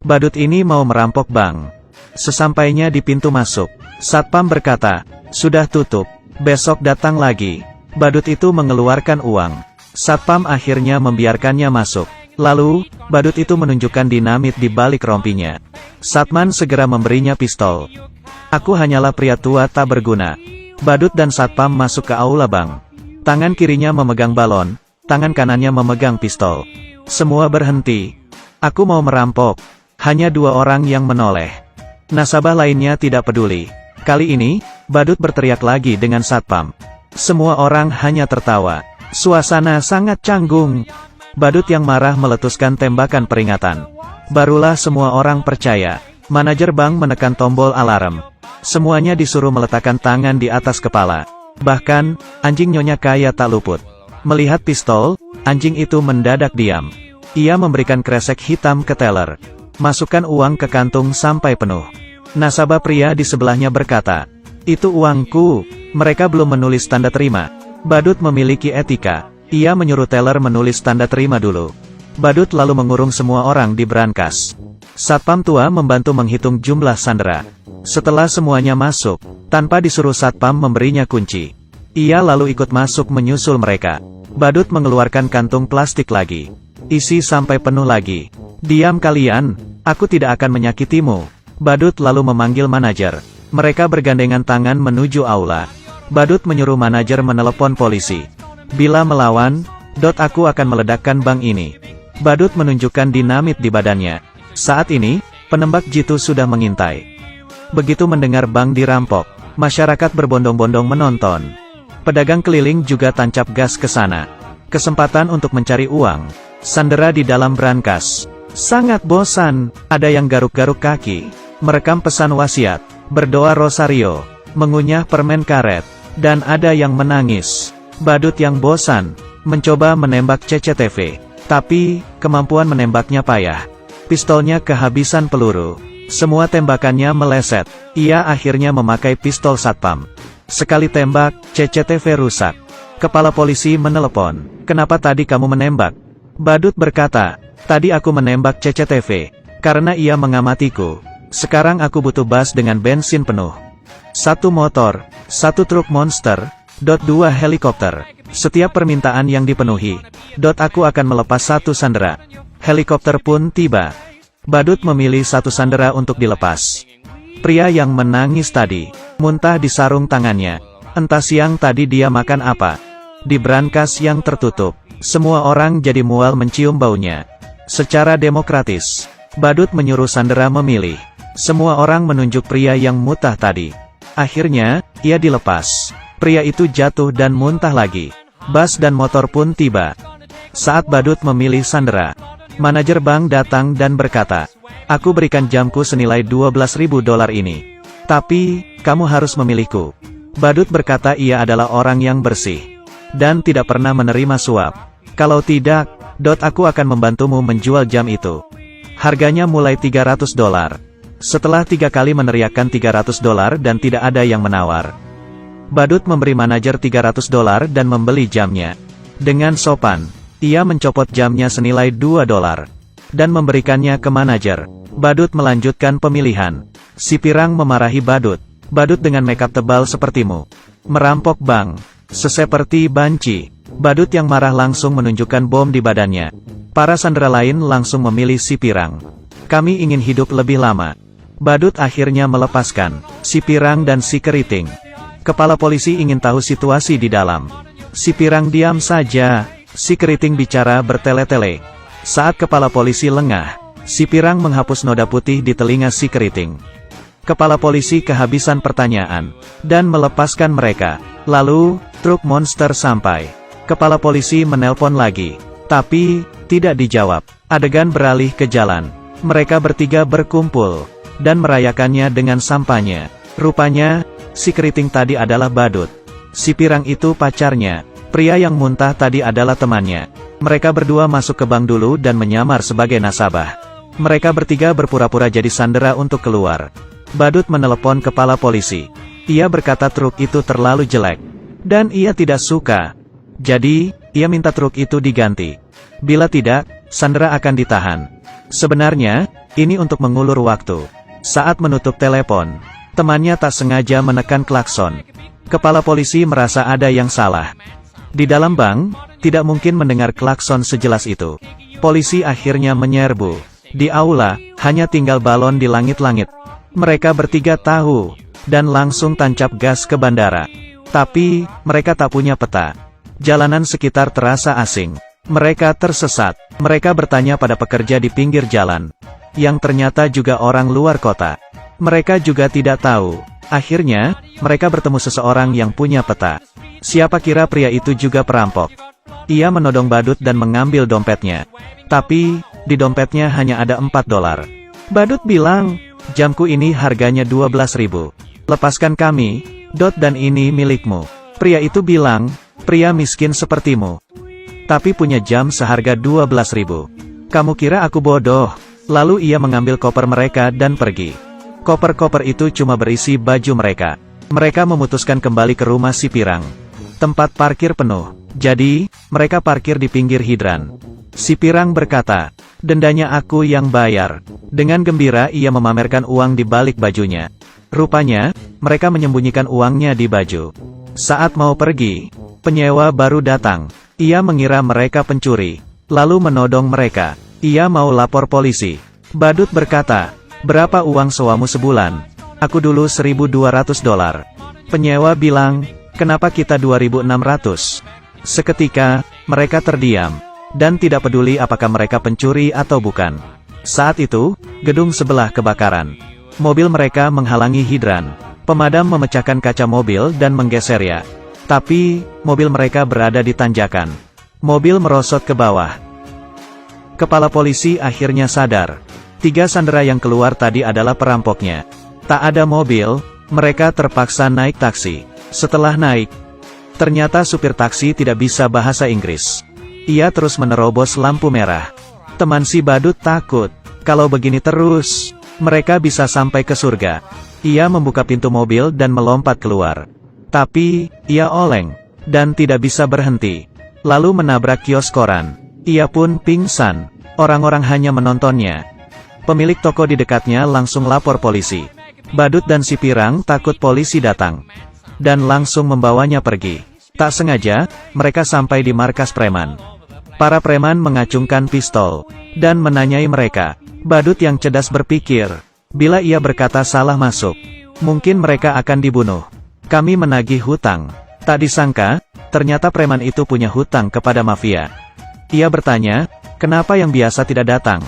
Badut ini mau merampok bank. Sesampainya di pintu masuk, satpam berkata, "Sudah tutup, besok datang lagi." Badut itu mengeluarkan uang. Satpam akhirnya membiarkannya masuk. Lalu, badut itu menunjukkan dinamit di balik rompinya. Satman segera memberinya pistol. "Aku hanyalah pria tua tak berguna." Badut dan satpam masuk ke aula bank. Tangan kirinya memegang balon, tangan kanannya memegang pistol. Semua berhenti. "Aku mau merampok." Hanya dua orang yang menoleh. Nasabah lainnya tidak peduli. Kali ini, badut berteriak lagi dengan satpam. Semua orang hanya tertawa. Suasana sangat canggung. Badut yang marah meletuskan tembakan peringatan. Barulah semua orang percaya. Manajer bank menekan tombol alarm. Semuanya disuruh meletakkan tangan di atas kepala. Bahkan, anjing Nyonya Kaya tak luput. Melihat pistol, anjing itu mendadak diam. Ia memberikan kresek hitam ke teller. "Masukkan uang ke kantung sampai penuh." Nasabah pria di sebelahnya berkata, "Itu uangku." Mereka belum menulis tanda terima. Badut memiliki etika. Ia menyuruh teller menulis tanda terima dulu. Badut lalu mengurung semua orang di brankas. Satpam tua membantu menghitung jumlah sandera. Setelah semuanya masuk, tanpa disuruh satpam memberinya kunci. Ia lalu ikut masuk menyusul mereka. Badut mengeluarkan kantung plastik lagi. "Isi sampai penuh lagi." "Diam kalian, aku tidak akan menyakitimu." Badut lalu memanggil manajer. Mereka bergandengan tangan menuju aula. Badut menyuruh manajer menelepon polisi. "Bila melawan, aku akan meledakkan bank ini." Badut menunjukkan dinamit di badannya. Saat ini, penembak jitu sudah mengintai. Begitu mendengar bank dirampok, masyarakat berbondong-bondong menonton. Pedagang keliling juga tancap gas ke sana. Kesempatan untuk mencari uang. Sandera di dalam brankas. Sangat bosan, ada yang garuk-garuk kaki, merekam pesan wasiat, berdoa rosario, mengunyah permen karet, dan ada yang menangis. Badut yang bosan, mencoba menembak CCTV, tapi, kemampuan menembaknya payah. Pistolnya kehabisan peluru. Semua tembakannya meleset. Ia akhirnya memakai pistol satpam. Sekali tembak, CCTV rusak. Kepala polisi menelepon. "Kenapa tadi kamu menembak?" Badut berkata, "Tadi aku menembak CCTV, karena ia mengamatiku. Sekarang aku butuh bus dengan bensin penuh. 1 motor, 1 truk monster, 2 helikopter. Setiap permintaan yang dipenuhi, aku akan melepas 1 sandera." Helikopter pun tiba. Badut memilih 1 sandera untuk dilepas. Pria yang menangis tadi, muntah di sarung tangannya. Entah siang tadi dia makan apa. Di brankas yang tertutup, semua orang jadi mual mencium baunya. Secara demokratis, badut menyuruh sandera memilih. Semua orang menunjuk pria yang muntah tadi. Akhirnya, ia dilepas. Pria itu jatuh dan muntah lagi. Bus dan motor pun tiba. Saat badut memilih sandera, manajer bank datang dan berkata, "Aku berikan jamku senilai $12.000 ini. Tapi, kamu harus memilihku." Badut berkata ia adalah orang yang bersih, dan tidak pernah menerima suap. "Kalau tidak, aku akan membantumu menjual jam itu. Harganya mulai $300. Setelah 3 kali meneriakkan $300 dan tidak ada yang menawar, badut memberi manajer $300 dan membeli jamnya. Dengan sopan, ia mencopot jamnya senilai $2 dan memberikannya ke manajer. Badut melanjutkan pemilihan. Si pirang memarahi badut. "Badut dengan makeup tebal sepertimu merampok bank, seperti banci." Badut yang marah langsung menunjukkan bom di badannya. Para sandera lain langsung memilih si pirang. "Kami ingin hidup lebih lama." Badut akhirnya melepaskan si pirang dan si keriting. Kepala polisi ingin tahu situasi di dalam. Si pirang diam saja. Si keriting bicara bertele-tele. Saat kepala polisi lengah, si pirang menghapus noda putih di telinga si keriting. Kepala polisi kehabisan pertanyaan, dan melepaskan mereka. Lalu, truk monster sampai. Kepala polisi menelpon lagi, tapi, tidak dijawab. Adegan beralih ke jalan. Mereka bertiga berkumpul, dan merayakannya dengan sampahnya. Rupanya, si keriting tadi adalah badut. Si pirang itu pacarnya. Pria yang muntah tadi adalah temannya. Mereka berdua masuk ke bank dulu dan menyamar sebagai nasabah. Mereka bertiga berpura-pura jadi sandera untuk keluar. Badut menelepon kepala polisi. Ia berkata truk itu terlalu jelek, dan ia tidak suka. Jadi, ia minta truk itu diganti. Bila tidak, sandera akan ditahan. Sebenarnya, Ini untuk mengulur waktu. Saat menutup telepon, temannya tak sengaja menekan klakson. Kepala polisi merasa ada yang salah. Di dalam bank, tidak mungkin mendengar klakson sejelas itu. Polisi akhirnya menyerbu. Di aula, hanya tinggal balon di langit-langit. Mereka bertiga tahu, dan langsung tancap gas ke bandara. Tapi, mereka tak punya peta. Jalanan sekitar terasa asing. Mereka tersesat. Mereka bertanya pada pekerja di pinggir jalan, yang ternyata juga orang luar kota. Mereka juga tidak tahu. Akhirnya, mereka bertemu seseorang yang punya peta. Siapa kira pria itu juga perampok. Ia menodong badut dan mengambil dompetnya. Tapi, di dompetnya hanya ada $4. Badut bilang, "Jamku ini harganya 12.000. Lepaskan kami, dan ini milikmu." Pria itu bilang, "Pria miskin sepertimu, tapi punya jam seharga 12.000. Kamu kira aku bodoh?" Lalu ia mengambil koper mereka dan pergi. Koper-koper itu cuma berisi baju mereka. Mereka memutuskan kembali ke rumah si Pirang. Tempat parkir penuh, jadi, mereka parkir di pinggir hidran. Si Pirang berkata, "Dendanya aku yang bayar." Dengan gembira ia memamerkan uang di balik bajunya. Rupanya, mereka menyembunyikan uangnya di baju. Saat mau pergi, penyewa baru datang. Ia mengira mereka pencuri, lalu menodong mereka. Ia mau lapor polisi. Badut berkata, "Berapa uang sewamu sebulan?" "Aku dulu $1.200. Penyewa bilang, "Kenapa kita 2.600? Seketika, mereka terdiam, dan tidak peduli apakah mereka pencuri atau bukan. Saat itu, gedung sebelah kebakaran. Mobil mereka menghalangi hidran. Pemadam memecahkan kaca mobil dan menggesernya. Tapi, mobil mereka berada di tanjakan. Mobil merosot ke bawah. Kepala polisi akhirnya sadar. 3 sandera yang keluar tadi adalah perampoknya. Tak ada mobil, mereka terpaksa naik taksi. Setelah naik, ternyata supir taksi tidak bisa bahasa Inggris. Ia terus menerobos lampu merah. Teman si badut takut. Kalau begini terus, mereka bisa sampai ke surga. Ia membuka pintu mobil dan melompat keluar. Tapi, ia oleng, dan tidak bisa berhenti. Lalu menabrak kios koran. Ia pun pingsan. Orang-orang hanya menontonnya. Pemilik toko di dekatnya langsung lapor polisi. Badut dan si Pirang takut polisi datang, dan langsung membawanya pergi. Tak sengaja, mereka sampai di markas preman. Para preman mengacungkan pistol, dan menanyai mereka. Badut yang cerdas berpikir, bila ia berkata salah masuk, mungkin mereka akan dibunuh. "Kami menagih hutang." Tak disangka, ternyata preman itu punya hutang kepada mafia. Ia bertanya, "Kenapa yang biasa tidak datang?"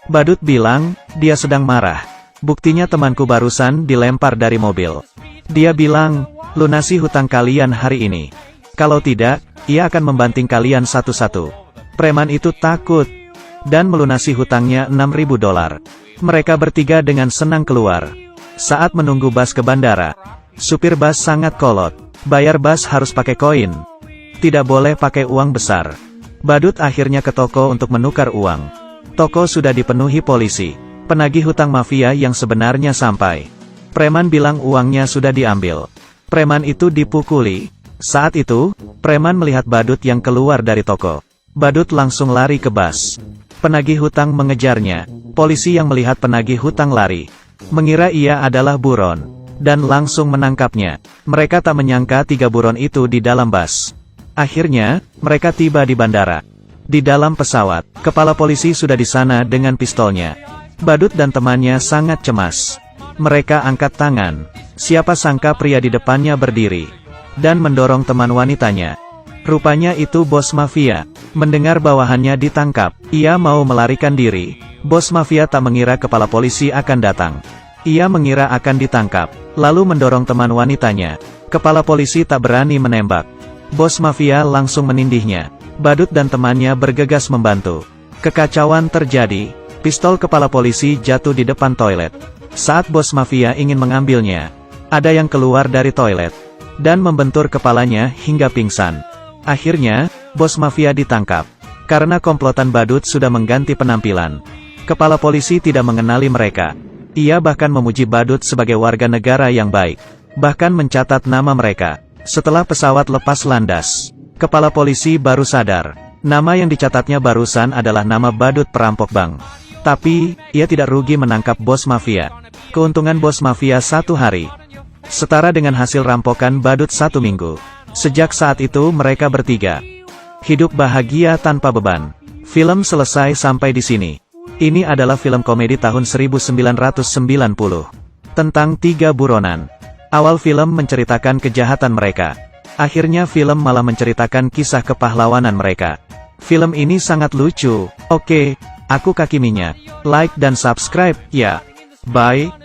Badut bilang, "Dia sedang marah. Buktinya temanku barusan dilempar dari mobil. Dia bilang, lunasi hutang kalian hari ini. Kalau tidak, ia akan membanting kalian satu-satu." Preman itu takut, dan melunasi hutangnya $6.000. Mereka bertiga dengan senang keluar. Saat menunggu bus ke bandara, supir bus sangat kolot. Bayar bus harus pakai koin. Tidak boleh pakai uang besar. Badut akhirnya ke toko untuk menukar uang. Toko sudah dipenuhi polisi. Penagih hutang mafia yang sebenarnya sampai. Preman bilang uangnya sudah diambil. Preman itu dipukuli. Saat itu, preman melihat badut yang keluar dari toko. Badut langsung lari ke bus. Penagih hutang mengejarnya. Polisi yang melihat penagih hutang lari, mengira ia adalah buron, dan langsung menangkapnya. Mereka tak menyangka 3 buron itu di dalam bus. Akhirnya, mereka tiba di bandara. Di dalam pesawat, kepala polisi sudah di sana dengan pistolnya. Badut dan temannya sangat cemas. Mereka angkat tangan. Siapa sangka pria di depannya berdiri, dan mendorong teman wanitanya. Rupanya itu bos mafia. Mendengar bawahannya ditangkap, ia mau melarikan diri. Bos mafia tak mengira kepala polisi akan datang. Ia mengira akan ditangkap, lalu mendorong teman wanitanya. Kepala polisi tak berani menembak. Bos mafia langsung menindihnya. Badut dan temannya bergegas membantu. Kekacauan terjadi. Pistol kepala polisi jatuh di depan toilet. Saat bos mafia ingin mengambilnya, ada yang keluar dari toilet, dan membentur kepalanya hingga pingsan. Akhirnya, bos mafia ditangkap. Karena komplotan badut sudah mengganti penampilan, kepala polisi tidak mengenali mereka. Ia bahkan memuji badut sebagai warga negara yang baik. Bahkan mencatat nama mereka. Setelah pesawat lepas landas, kepala polisi baru sadar. Nama yang dicatatnya barusan adalah nama badut perampok bank. Tapi, ia tidak rugi menangkap bos mafia. Keuntungan bos mafia 1 hari setara dengan hasil rampokan badut 1 minggu. Sejak saat itu mereka bertiga hidup bahagia tanpa beban. Film selesai sampai di sini. Ini adalah film komedi tahun 1990. Tentang 3 buronan. Awal film menceritakan kejahatan mereka. Akhirnya film malah menceritakan kisah kepahlawanan mereka. Film ini sangat lucu. Oke, aku Kaki Minyak. Like dan subscribe, ya. Bye.